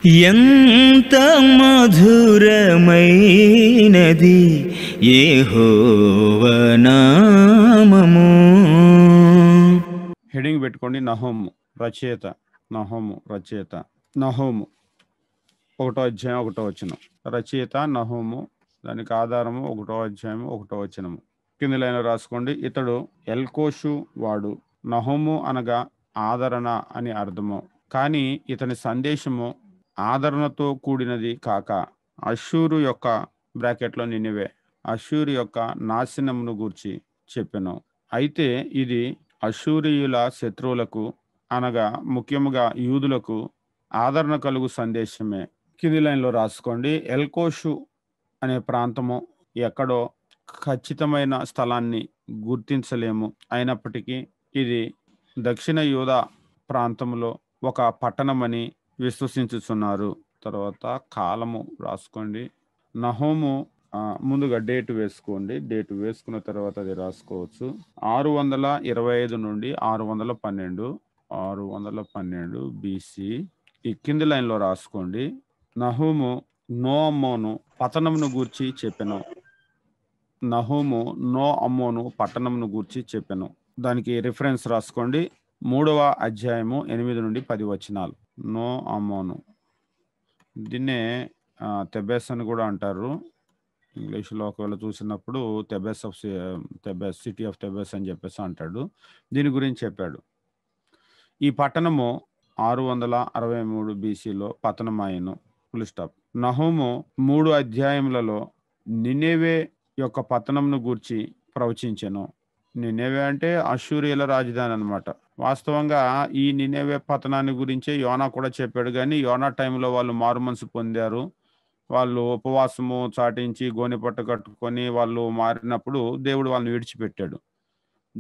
ఎంత మధురమైనది యెహోవా నామము. హెడింగ్ పెట్టుకోండి. నహోము రచయిత. నహోము 1వ అధ్యాయం 1వ వచనం. రచయిత నహోము, దానికి ఆధారము 1వ అధ్యాయం 1వ వచనము. కింది లైన్ రాసుకోండి. ఇతడు ఎల్కోషు వాడు. నహోము అనగా ఆదరణ అని అర్థము. కానీ ఇతని సందేశము ఆదరణతో కూడినది కాక అష్షూరు యొక్క బ్రాకెట్లో నినివే అష్షూరు యొక్క నాశనమును గూర్చి చెప్పెను. అయితే ఇది అష్షూరీయుల శత్రువులకు అనగా ముఖ్యముగా యూదులకు ఆదరణ కలుగు సందేశమే. కింది లైన్లో రాసుకోండి. ఎల్కోషు అనే ప్రాంతము ఎక్కడో ఖచ్చితమైన స్థలాన్ని గుర్తించలేము. అయినప్పటికీ ఇది దక్షిణ యూదా ప్రాంతంలో ఒక పట్టణమని విశ్వసించుచున్నారు. తర్వాత కాలము రాసుకోండి. నహోము ముందుగా డేట్ వేసుకోండి. డేట్ వేసుకున్న తర్వాత అది రాసుకోవచ్చు. 625 నుండి 612 BC. ఈ కింది లైన్లో రాసుకోండి. నహోము నో అమ్మోను పట్టణమును గూర్చి చెప్పెను. నహోము నో అమ్మోను పట్టణమును గూర్చి చెప్పెను. దానికి రిఫరెన్స్ రాసుకోండి. 3వ అధ్యాయము 8 నుండి 10 వచనాలు. నో అమ్మోను, దీన్నే తెబెస్ అని కూడా అంటారు. ఇంగ్లీష్లో ఒకవేళ చూసినప్పుడు తెబెస్ సిటీ ఆఫ్ తెబెస్ అని చెప్పేసి అంటాడు. దీని గురించి చెప్పాడు. ఈ పట్టణము 663 BCలో పతనమాయను. Full stop. నహోము 3 అధ్యాయములలో నినెవే యొక్క పతనంను గూర్చి ప్రవచించెను. నినెవే అంటే అష్షూరీయుల రాజధాని అన్నమాట. వాస్తవంగా ఈ నినెవే పతనాన్ని గురించే యోనా కూడా చెప్పాడు. కానీ యోనా టైంలో వాళ్ళు మారు మనసు పొందారు. వాళ్ళు ఉపవాసము చాటించి గోనెపట్ట కట్టుకొని వాళ్ళు మారినప్పుడు దేవుడు వాళ్ళని విడిచిపెట్టాడు.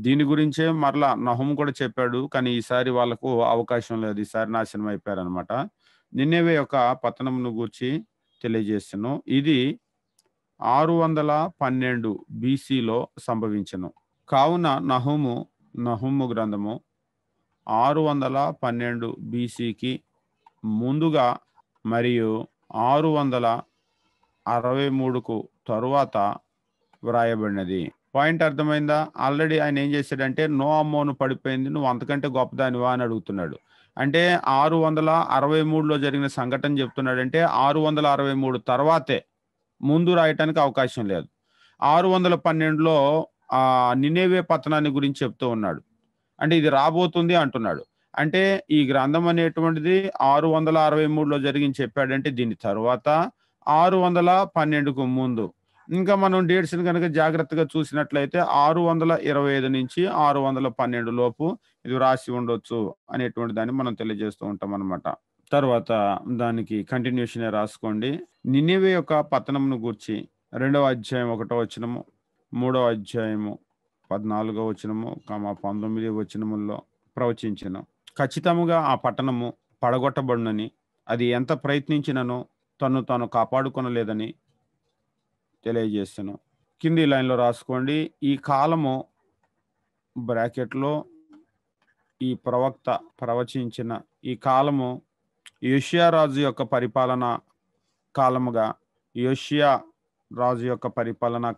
దీని గురించే మరలా నహోము కూడా చెప్పాడు. కానీ ఈసారి వాళ్ళకు అవకాశం లేదు. ఈసారి నాశనం అయిపోయారనమాట. నినెవే యొక్క పతనమును గూర్చి తెలియజేసాను. ఇది 612 BCలో సంభవించను. కావున నహూము గ్రంథము 612 BCకి ముందుగా మరియు 663కు తరువాత వ్రాయబడినది. పాయింట్ అర్థమైందా? ఆల్రెడీ ఆయన ఏం చేశాడంటే నో అమ్మోను పడిపోయింది, నువ్వు అంతకంటే గొప్పదానివా అని అడుగుతున్నాడు. అంటే 663లో జరిగిన సంఘటన చెప్తున్నాడంటే 663 తర్వాతే, ముందు రాయటానికి అవకాశం లేదు. 612లో నినెవే పతనాన్ని గురించి చెప్తూ ఉన్నాడు. అంటే ఇది రాబోతుంది అంటున్నాడు. అంటే ఈ గ్రంథం అనేటువంటిది 663లో జరిగింది చెప్పాడంటే దీని తర్వాత 612కు ముందు. ఇంకా మనం డేట్స్ని కనుక జాగ్రత్తగా చూసినట్లయితే 625 నుంచి 612 లోపు ఇది రాసి ఉండొచ్చు అనేటువంటి దాన్ని మనం తెలియజేస్తూ ఉంటాం అన్నమాట. తర్వాత దానికి కంటిన్యూషన్ రాసుకోండి. నినెవే యొక్క పతనంను గూర్చి 2వ అధ్యాయం 1వ వచనము, 3వ అధ్యాయము 14వ వచనము, 19వ వచనముల్లో ప్రవచించెను. ఖచ్చితంగా ఆ పట్టణము పడగొట్టబడునని, అది ఎంత ప్రయత్నించినను తను తాను కాపాడుకొనలేదని తెలియజేస్తాను. కింది లైన్లో రాసుకోండి. ఈ కాలము బ్రాకెట్లో ఈ ప్రవక్త ప్రవచించిన ఈ కాలము యోషియా రాజు యొక్క పరిపాలన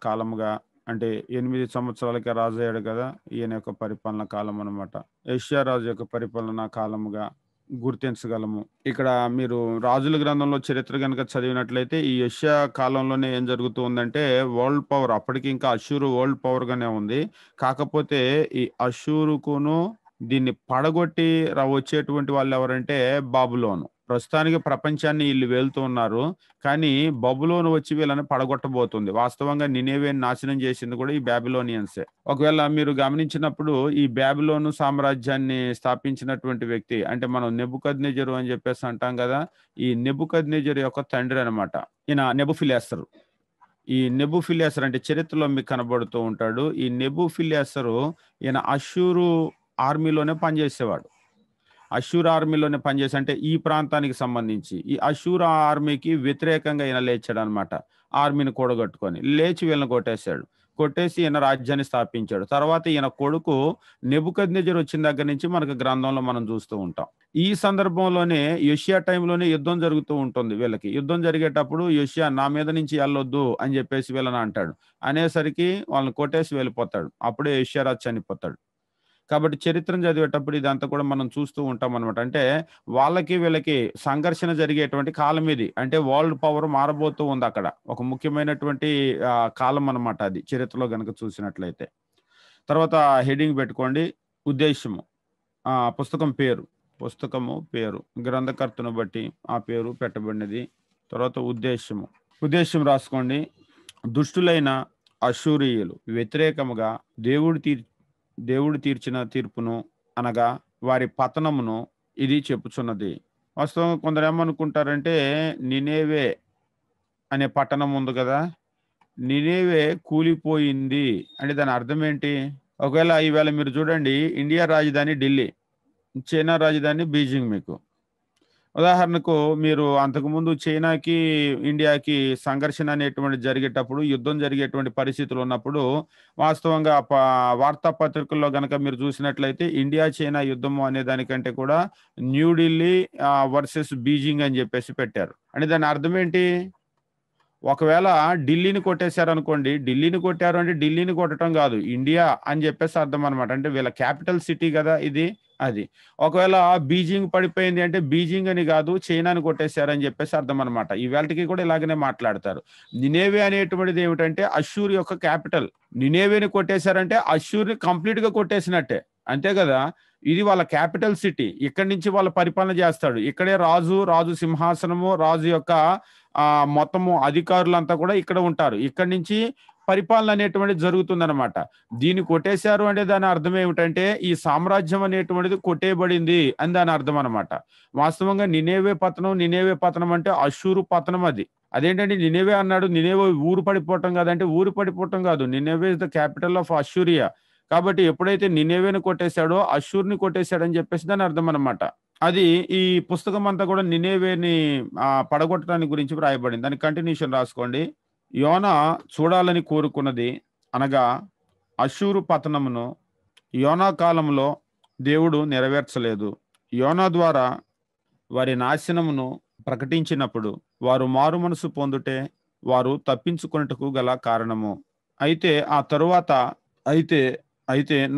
కాలముగా, అంటే 8 సంవత్సరాలకి రాజు అయ్యాడు కదా, ఈయన యొక్క పరిపాలన కాలం అనమాట. యోషియా రాజు యొక్క పరిపాలన కాలముగా గుర్తించగలము. ఇక్కడ మీరు రాజుల గ్రంథంలో చరిత్ర కనుక చదివినట్లయితే ఈ యోషియా కాలంలోనే ఏం జరుగుతూ ఉందంటే వరల్డ్ పవర్, అప్పటికి ఇంకా అష్షూరు వరల్డ్ పవర్ గానే ఉంది. కాకపోతే ఈ అష్షూరుకును దీన్ని పడగొట్టి వచ్చేటువంటి వాళ్ళు ఎవరంటే బబులోను. ప్రస్తుతానికి ప్రపంచాన్ని వీళ్ళు వెళ్తూ ఉన్నారు. కానీ బబులోను వచ్చి వీళ్ళని పడగొట్టబోతుంది. వాస్తవంగా నినెవేని నాశనం చేసింది కూడా ఈ బాబిలోనియన్సే. ఒకవేళ మీరు గమనించినప్పుడు ఈ బాబిలోను సామ్రాజ్యాన్ని స్థాపించినటువంటి వ్యక్తి అంటే మనం నెబుకద్నెజరు అని చెప్పేసి అంటాం కదా, ఈ నెబుకద్నెజరు యొక్క తండ్రి అనమాట ఈయన నెబుఫిలెసరు. ఈ నెబుఫిలెసరు అంటే చరిత్రలో మీకు కనబడుతూ ఉంటాడు. ఈ నెబుఫిలెసరు ఈయన అష్షూరు ఆర్మీలోనే పనిచేసేవాడు. అష్షూర్ ఆర్మీలోనే పనిచేసి, అంటే ఈ ప్రాంతానికి సంబంధించి ఈ అష్షూర్ ఆర్మీకి వ్యతిరేకంగా ఈయన లేచాడు అనమాట. ఆర్మీని కూడగట్టుకొని లేచి వీళ్ళని కొట్టేశాడు. కొట్టేసి ఈయన రాజ్యాన్ని స్థాపించాడు. తర్వాత ఈయన కొడుకు నెబుకద్నెజరు వచ్చిన దగ్గర నుంచి మనకు గ్రంథంలో మనం చూస్తూ ఉంటాం. ఈ సందర్భంలోనే యోషియా టైంలోనే యుద్ధం జరుగుతూ ఉంటుంది వీళ్ళకి. యుద్ధం జరిగేటప్పుడు యోషియా నా మీద నుంచి ఎళ్ళొద్దు అని చెప్పేసి వీళ్ళని అంటాడు. అనేసరికి వాళ్ళని కొట్టేసి వెళ్ళిపోతాడు. అప్పుడే యోషియా రాజు చనిపోతాడు. కాబట్టి చరిత్రను చదివేటప్పుడు ఇదంతా కూడా మనం చూస్తూ ఉంటాం అనమాట. అంటే వాళ్ళకి వీళ్ళకి సంఘర్షణ జరిగేటువంటి కాలం ఇది. అంటే వరల్డ్ పవర్ మారబోతూ ఉంది అక్కడ. ఒక ముఖ్యమైనటువంటి కాలం అనమాట అది చరిత్రలో గనక చూసినట్లయితే. తర్వాత హెడ్డింగ్ పెట్టుకోండి ఉద్దేశము. పుస్తకం పేరు. పుస్తకము పేరు. గ్రంథకర్తను బట్టి ఆ పేరు పెట్టబడినది. తర్వాత ఉద్దేశము. ఉద్దేశం రాసుకోండి. దుష్టులైన అష్షూరీయులు వ్యతిరేకముగా దేవుడు తీర్చిన తీర్పును అనగా వారి పతనమును ఇది చెప్పుచున్నది. వాస్తవంగా కొందరు ఏమనుకుంటారంటే నినేవే అనే పట్టణం ఉంది కదా, నినేవే కూలిపోయింది అంటే దాని అర్థం ఏంటి? ఒకవేళ ఈవేళ మీరు చూడండి, ఇండియా రాజధాని ఢిల్లీ, చైనా రాజధాని బీజింగ్. మీకు ఉదాహరణకు మీరు అంతకుముందు చైనాకి ఇండియాకి సంఘర్షణ అనేటువంటి జరిగేటప్పుడు, యుద్ధం జరిగేటువంటి పరిస్థితులు ఉన్నప్పుడు వాస్తవంగా వార్తాపత్రికల్లో గనక మీరు చూసినట్లయితే ఇండియా చైనా యుద్ధము అనే దానికంటే కూడా న్యూఢిల్లీ వర్సెస్ బీజింగ్ అని చెప్పేసి పెట్టారు. అంటే దాని అర్థం ఏంటి? ఒకవేళ ఢిల్లీని కొట్టేశారనుకోండి, ఢిల్లీని కొట్టారు అంటే ఢిల్లీని కొట్టడం కాదు, ఇండియా అని చెప్పేసి అర్థం అనమాట. అంటే వీళ్ళ క్యాపిటల్ సిటీ కదా ఇది, అది. ఒకవేళ బీజింగ్ పడిపోయింది అంటే బీజింగ్ అని కాదు, చైనాని కొట్టేశారని చెప్పేసి అర్థం అనమాట. ఈవేళకి కూడా ఇలాగనే మాట్లాడతారు. నినేవే అనేటువంటిది ఏమిటంటే అష్షూర్ యొక్క క్యాపిటల్. నినేవేని కొట్టేశారంటే అష్షూర్ని కంప్లీట్ గా కొట్టేసినట్టే, అంతే కదా. ఇది వాళ్ళ క్యాపిటల్ సిటీ. ఇక్కడి నుంచి వాళ్ళ పరిపాలన చేస్తాడు. ఇక్కడే రాజు సింహాసనము, రాజు యొక్క మొత్తము అధికారులంతా కూడా ఇక్కడ ఉంటారు. ఇక్కడి నుంచి పరిపాలన అనేటువంటిది జరుగుతుందన్నమాట. దీన్ని కొట్టేశారు అంటే దాని అర్థం ఏమిటంటే ఈ సామ్రాజ్యం అనేటువంటిది కొట్టేయబడింది అని దాని అర్థం అనమాట. వాస్తవంగా నినేవే పతనం అంటే అష్షూరు పతనం. అదేంటంటే నినేవే అన్నాడు, నినేవే ఊరు పడిపోవటం కాదంటే ఊరు పడిపోవటం కాదు. నినేవే ఇస్ ద క్యాపిటల్ ఆఫ్ అష్షూరియా. కాబట్టి ఎప్పుడైతే నినేవేని కొట్టేశాడో అష్షూర్ని కొట్టేశాడని చెప్పేసి దాని అర్థం అనమాట. అది ఈ పుస్తకం అంతా కూడా నినేవేని పడగొట్టడానికి గురించి వ్రాయబడింది. దాని కంటిన్యూషన్ రాసుకోండి. యోనా చూడాలని కోరుకున్నది అనగా అష్షూరు పతనమును యోనా కాలంలో దేవుడు నెరవేర్చలేదు. యోనా ద్వారా వారి నాశనమును ప్రకటించినప్పుడు వారు మారు మనసు పొందుటే వారు తప్పించుకొనుటకు గల కారణము. అయితే ఆ తరువాత అయితే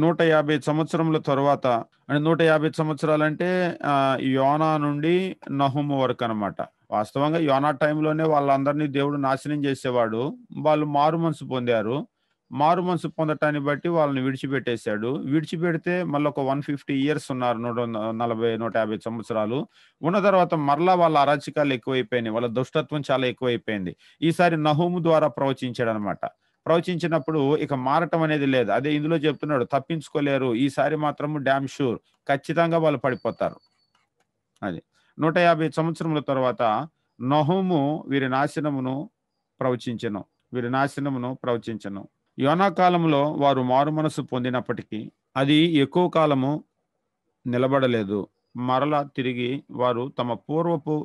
150 సంవత్సరముల తరువాత, అంటే 150 సంవత్సరాలంటే యోనా నుండి నహుము వరకు అనమాట. వాస్తవంగా యోనా టైంలోనే వాళ్ళందరినీ దేవుడు నాశనం చేసేవాడు. వాళ్ళు మారు మనసు పొందారు. మారు మనసు పొందటాన్ని బట్టి వాళ్ళని విడిచిపెట్టేశాడు. విడిచిపెడితే మళ్ళీ ఒక 150 ఇయర్స్ ఉన్నారు. 140 150 సంవత్సరాలు ఉన్న తర్వాత మరలా వాళ్ళ అరాచకాలు ఎక్కువైపోయినాయి. వాళ్ళ దుష్టత్వం చాలా ఎక్కువైపోయింది. ఈసారి నహూము ద్వారా ప్రవచించాడు అనమాట. ప్రవచించినప్పుడు ఇక మారటం అనేది లేదు. అదే ఇందులో చెప్తున్నాడు, తప్పించుకోలేరు. ఈసారి మాత్రము డామ్ షూర్, ఖచ్చితంగా వాళ్ళు పడిపోతారు. అది 150 సంవత్సరముల తర్వాత నహూము వీరి నాశనమును ప్రవచించెను. యోనా కాలంలో వారు మారు మనసు పొందినప్పటికీ అది ఎక్కువ కాలము నిలబడలేదు. మరలా తిరిగి వారు తమ పూర్వపు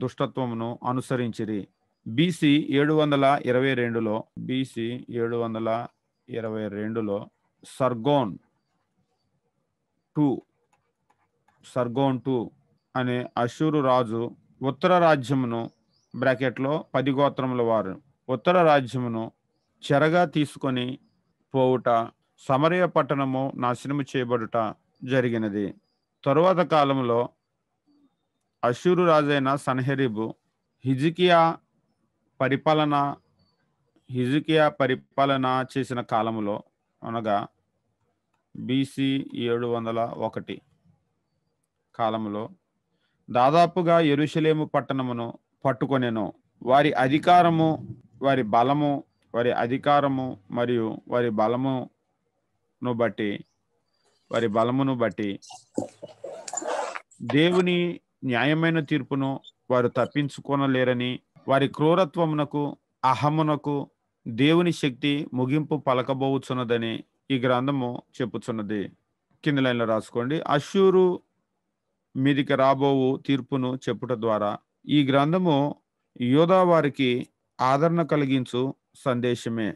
దుష్టత్వమును అనుసరించిరి. బీసీ 722లో సర్గోన్ 2 అనే అష్షూరు రాజు ఉత్తర రాజ్యమును బ్రాకెట్లో 10 గోత్రముల వారు ఉత్తర రాజ్యమును చెరగా తీసుకొని పోవుట, సమరయ పట్టణము నాశనము చేయబడుట జరిగినది. తరువాత కాలంలో అష్షూరు రాజైన సన్హెరీబు హిజ్కియా పరిపాలన చేసిన కాలములో అనగా బీసీ 701 కాలములో దాదాపుగా యెరూషలేము పట్టణమును పట్టుకొనెను. వారి అధికారము మరియు వారి బలమును బట్టి దేవుని న్యాయమైన తీర్పును వారు తప్పించుకోనలేరని, వారి క్రూరత్వమునకు అహమునకు దేవుని శక్తి ముగింపు పలకబోచున్నదని ఈ గ్రంథము చెప్పుచున్నది. కింది లైన్లో రాసుకోండి. అష్షూరు మీదికి రాబోవు తీర్పును చెప్పుట ద్వారా ఈ గ్రంథము యోధా వారికి ఆదరణ కలిగించు సందేశమే.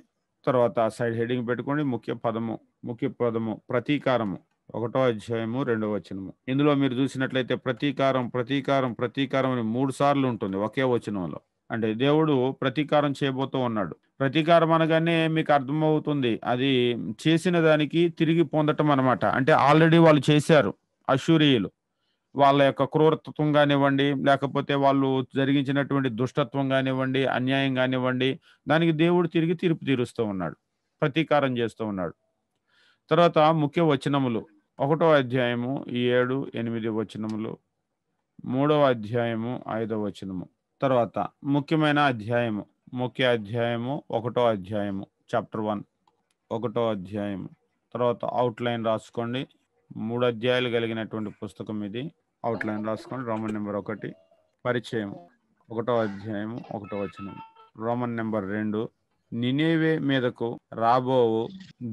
తర్వాత సైడ్ హెడింగ్ పెట్టుకోండి. ముఖ్య పదము ప్రతీకారము. 1వ అధ్యాయము 2వ వచనము. ఇందులో మీరు చూసినట్లయితే ప్రతీకారం ప్రతీకారం ప్రతీకారం అని 3 సార్లు ఉంటుంది ఒకే వచనంలో. అంటే దేవుడు ప్రతీకారం చేయబోతూ ఉన్నాడు. ప్రతీకారం అనగానే మీకు అర్థమవుతుంది, అది చేసిన దానికి తిరిగి పొందటం అనమాట. అంటే ఆల్రెడీ వాళ్ళు చేశారు అష్షూరీయులు. వాళ్ళ యొక్క క్రూరత్వం కానివ్వండి, లేకపోతే వాళ్ళు జరిగించినటువంటి దుష్టత్వం కానివ్వండి, అన్యాయం కానివ్వండి, దానికి దేవుడు తిరిగి తీర్పు తీరుస్తూ ఉన్నాడు, ప్రతీకారం చేస్తూ ఉన్నాడు. తర్వాత ముఖ్య వచనములు 1వ అధ్యాయము 7, 8 వచనములు, 3వ అధ్యాయము 5వ వచనము. తర్వాత ముఖ్య అధ్యాయము 1వ అధ్యాయము చాప్టర్ 1, 1వ అధ్యాయము. తర్వాత అవుట్లైన్ రాసుకోండి. 3 అధ్యాయాలు కలిగినటువంటి పుస్తకం ఇది. అవుట్లైన్ రాసుకోండి. రోమన్ నెంబర్ 1 పరిచయం, 1వ అధ్యాయము 1వ వచనం. రోమన్ నెంబర్ 2 నినేవే మీదకు రాబోవు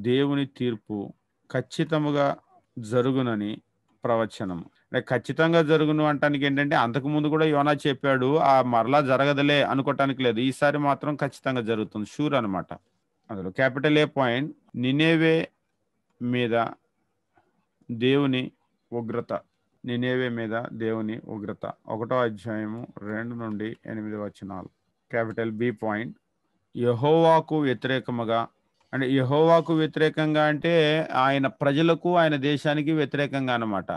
దేవుని తీర్పు ఖచ్చితముగా జరుగునని ప్రవచనం. అంటే ఖచ్చితంగా జరుగును అంటానికి ఏంటంటే, అంతకు ముందు కూడా యోనా చెప్పాడు, ఆ మరలా జరగదులే అనుకోవటానికి లేదు. ఈసారి మాత్రం ఖచ్చితంగా జరుగుతుంది, షూర్ అనమాట. అందులో క్యాపిటల్ ఏ పాయింట్, నినేవే మీద దేవుని ఉగ్రత. నినేవే మీద దేవుని ఉగ్రత. 1వ అధ్యాయము 2 నుండి 8 వచనాలు. క్యాపిటల్ బి పాయింట్, యెహోవాకు వ్యతిరేకముగా. అంటే యెహోవాకు వ్యతిరేకంగా అంటే ఆయన ప్రజలకు, ఆయన దేశానికి వ్యతిరేకంగా అన్నమాట.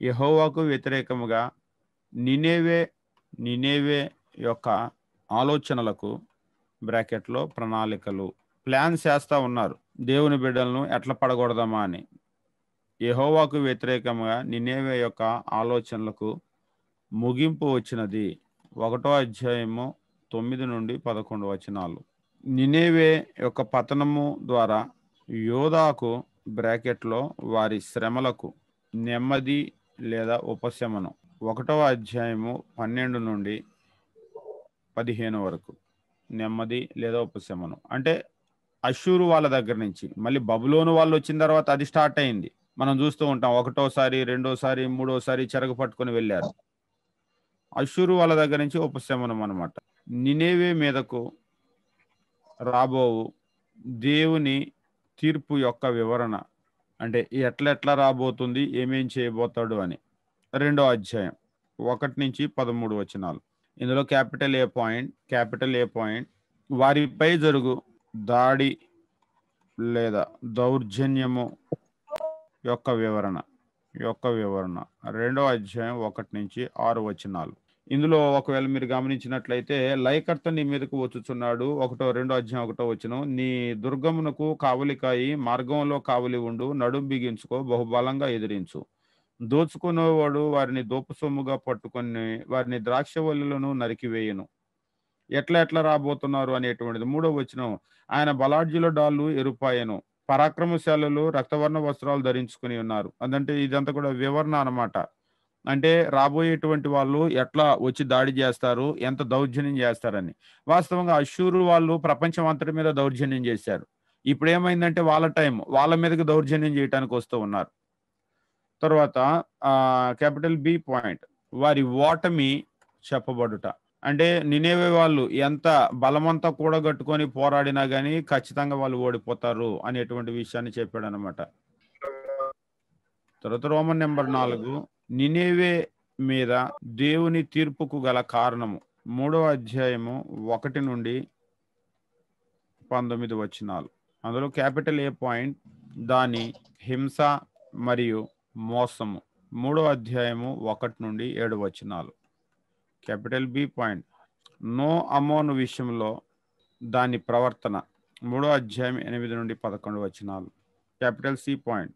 యెహోవాకు వ్యతిరేకముగా నినేవే యొక్క ఆలోచనలకు బ్రాకెట్లో ప్రణాళికలు, ప్లాన్స్ చేస్తూ ఉన్నారు దేవుని బిడ్డలను ఎట్లా పడగొడదామా అని. యెహోవాకు వ్యతిరేకంగా నినేవే యొక్క ఆలోచనలకు ముగింపు వచ్చినది. 1వ అధ్యాయము 9 నుండి 11 వచనాలు. నినేవే యొక్క పతనము ద్వారా యోధాకు బ్రాకెట్లో వారి శ్రమలకు నెమ్మది లేదా ఉపశమనం. 1వ అధ్యాయము 12 నుండి 15 వరకు నెమ్మది లేదా ఉపశమనం. అంటే అష్షూరు వాళ్ళ దగ్గర నుంచి మళ్ళీ బబులోను వాళ్ళు వచ్చిన తర్వాత అది స్టార్ట్ అయింది. మనం చూస్తూ ఉంటాం, 1వసారి 2వసారి 3వసారి చెరగ పట్టుకొని వెళ్ళారు. అష్షూరు వాళ్ళ దగ్గర నుంచి ఉపశమనం అనమాట. నినేవే మీదకు రాబోవు దేవుని తీర్పు యొక్క వివరణ. అంటే ఎట్లా రాబోతుంది, ఏమేం చేయబోతాడు అని. 2వ అధ్యాయం 1 నుంచి 13 వచనాలు. ఇందులో క్యాపిటల్ ఏ పాయింట్ వారిపై జరుగు దాడి లేదా దౌర్జన్యము యొక్క వివరణ. 2వ అధ్యాయం 1 నుంచి 6 వచనాలు. ఇందులో ఒకవేళ మీరు గమనించినట్లయితే, లయకర్త నీ మీదకు వచ్చుచున్నాడు. 2వ అధ్యాయం 1వ వచనం, నీ దుర్గమునకు కావలికాయి, మార్గంలో కావలి ఉండు, నడుం బిగించుకో, బహుబలంగా ఎదిరించు. దోచుకునేవాడు వారిని దోపు సొమ్ముగా పట్టుకొని వారిని ద్రాక్షవల్లులను నరికివేయను. ఎట్లా రాబోతున్నారు అనేటువంటిది. 3వ వచనం, ఆయన బలాఢ్యుల డాళ్ళు ఎరుపాయను, పరాక్రమశాలులు రక్తవర్ణ వస్త్రాలు ధరించుకుని ఉన్నారు. అదంటే ఇదంతా కూడా వివరణ అన్నమాట. అంటే రాబోయేటువంటి వాళ్ళు ఎట్లా వచ్చి దాడి చేస్తారు, ఎంత దౌర్జన్యం చేస్తారని. వాస్తవంగా అష్షూరు వాళ్ళు ప్రపంచం అంతటి మీద దౌర్జన్యం చేశారు. ఇప్పుడు ఏమైందంటే వాళ్ళ టైం, వాళ్ళ మీదకి దౌర్జన్యం చేయడానికి వస్తూ ఉన్నారు. తర్వాత క్యాపిటల్ బి పాయింట్, వారి ఓటమి చెప్పబడుట. అంటే నినేవే వాళ్ళు ఎంత బలమంతా కూడగట్టుకొని పోరాడినా గానీ ఖచ్చితంగా వాళ్ళు ఓడిపోతారు అనేటువంటి విషయాన్ని చెప్పాడు అనమాట. తర్వాత రోమన్ నెంబర్ 4, నినేవే మీద దేవుని తీర్పుకు గల కారణము. 3వ అధ్యాయము 1 నుండి 19 వచనాలు. అందులో క్యాపిటల్ ఏ పాయింట్, దాని హింస మరియు మోసము. 3వ అధ్యాయము 1 నుండి 7 వచనాలు. క్యాపిటల్ బి పాయింట్, నో అమోను విషయంలో దాని ప్రవర్తన. 3వ అధ్యాయం 8 నుండి 11 వచనాలు. క్యాపిటల్ సి పాయింట్,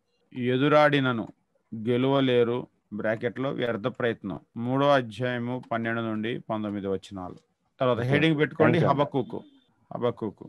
ఎదురాడినను గెలువలేరు బ్రాకెట్లో వ్యర్థ ప్రయత్నం. 3వ అధ్యాయము 12 నుండి 19 వచనాలు. తర్వాత హెడింగ్ పెట్టుకోండి, హబక్కూకు.